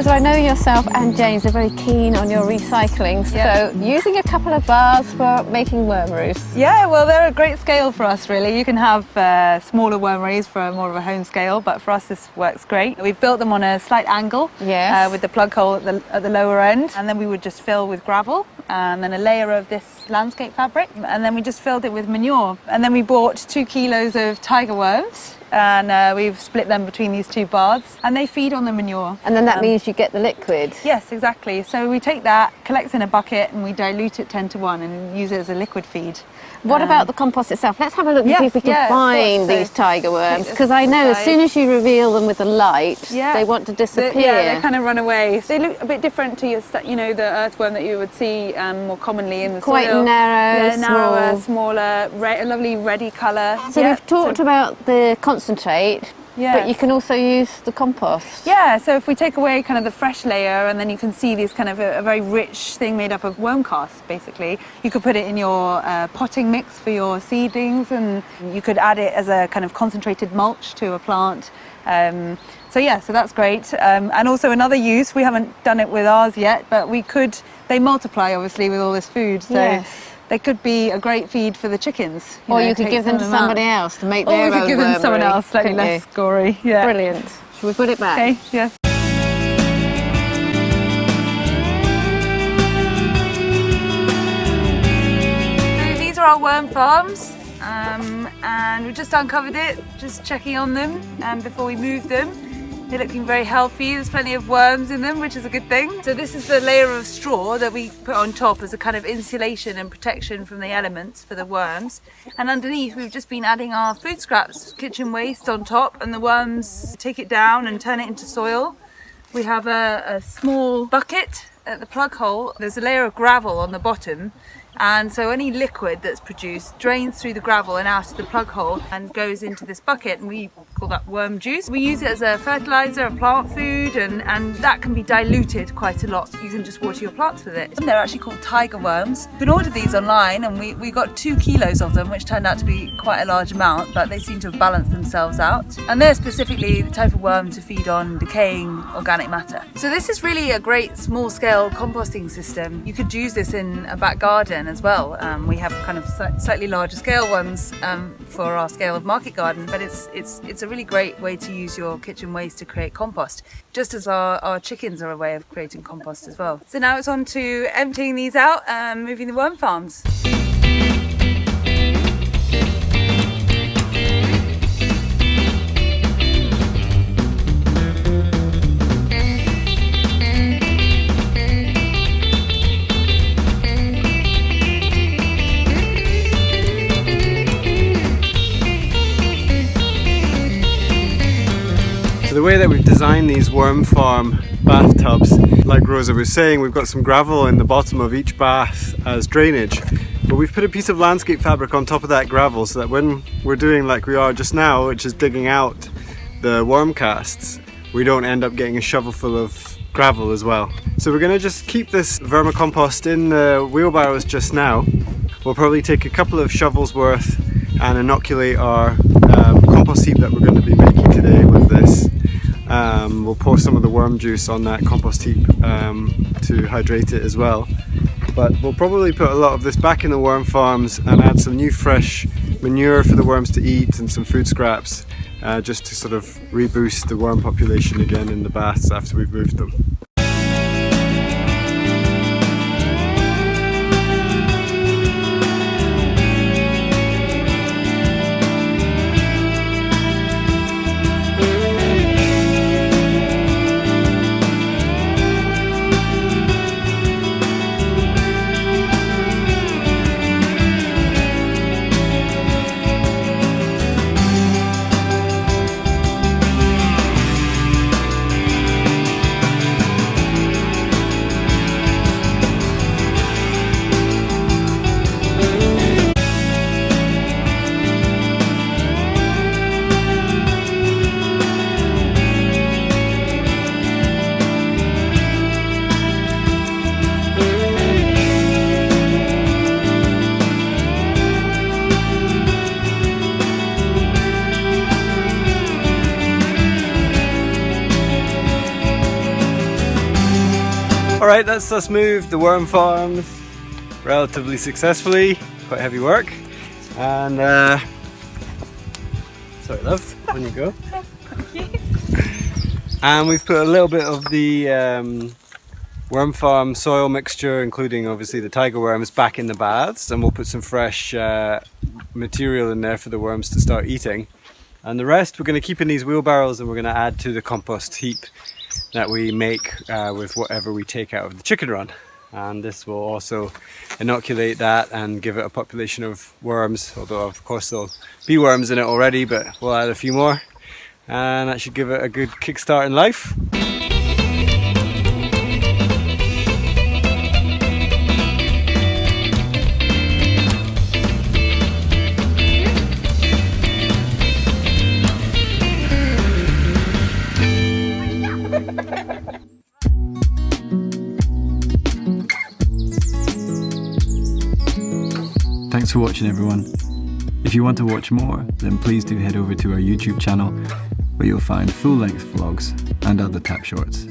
So I know yourself and James are very keen on your recycling, so using a couple of bars for making worm roosts. Yeah, well, they're a great scale for us, really. You can have smaller worm roosts for more of a home scale, but for us this works great. We've built them on a slight angle with the plug hole at the lower end, and then we would just fill with gravel and then a layer of this landscape fabric, and then we just filled it with manure. And then we bought 2 kilos of tiger worms, and we've split them between these 2 baths, and they feed on the manure. And then that means you get the liquid. Yes, exactly. So we take that, collect in a bucket, and we dilute it 10 to 1 and use it as a liquid feed. What about the compost itself? Let's have a look and see if we can find these tiger worms, because I know as soon as you reveal them with the light, they want to disappear. They kind of run away. They look a bit different to your, the earthworm that you would see more commonly in the soil. Quite narrow, narrower, smaller, a lovely reddy colour. So we've talked about the concentrate. But you can also use the compost. Yeah, so if we take away kind of the fresh layer, and then you can see these kind of a very rich thing made up of worm casts, basically. You could put it in your potting mix for your seedlings, and you could add it as a kind of concentrated mulch to a plant. So that's great. And also another use, we haven't done it with ours yet, but they multiply obviously with all this food. So they could be a great feed for the chickens. Or you could give them to somebody else to make their own. Or we could give them to someone else, slightly less gory. Yeah. Brilliant. Shall we put it back? Okay, yes. So these are our worm farms, and we just uncovered it, just checking on them before we moved them. They're looking very healthy. There's plenty of worms in them, which is a good thing. So this is the layer of straw that we put on top as a kind of insulation and protection from the elements for the worms. And underneath we've just been adding our food scraps, kitchen waste on top, and the worms take it down and turn it into soil. We have a small bucket at the plug hole. There's a layer of gravel on the bottom, and so any liquid that's produced drains through the gravel and out of the plug hole and goes into this bucket, and we call that worm juice. We use it as a fertilizer, a plant food, and that can be diluted quite a lot. You can just water your plants with it. And they're actually called tiger worms. You can order these online, and we got 2 kilos of them, which turned out to be quite a large amount, but they seem to have balanced themselves out. And they're specifically the type of worm to feed on decaying organic matter. So this is really a great small-scale composting system. You could use this in a back garden as well. We have kind of slightly larger scale ones for our scale of market garden, but it's a really great way to use your kitchen waste to create compost, just as our chickens are a way of creating compost as well. So now it's on to emptying these out and moving the worm farms. The way that we've designed these worm farm bathtubs, like Rosa was saying, we've got some gravel in the bottom of each bath as drainage, but we've put a piece of landscape fabric on top of that gravel so that when we're doing like we are just now, which is digging out the worm casts, we don't end up getting a shovel full of gravel as well. So we're going to just keep this vermicompost in the wheelbarrows just now. We'll probably take a couple of shovels worth and inoculate our compost heap that we're going to be making today with this. We'll pour some of the worm juice on that compost heap to hydrate it as well. But we'll probably put a lot of this back in the worm farms and add some new fresh manure for the worms to eat and some food scraps just to sort of reboost the worm population again in the baths after we've moved them. Alright, that's us moved the worm farms relatively successfully. Quite heavy work. And sorry love, on you go. And we've put a little bit of the worm farm soil mixture, including obviously the tiger worms, back in the baths, and we'll put some fresh material in there for the worms to start eating. And the rest we're going to keep in these wheelbarrows, and we're going to add to the compost heap that we make with whatever we take out of the chicken run. And this will also inoculate that and give it a population of worms, although of course there'll be worms in it already, but we'll add a few more, and that should give it a good kickstart in life. Thanks for watching, everyone. If you want to watch more, then please do head over to our YouTube channel, where you'll find full-length vlogs and other tap shorts.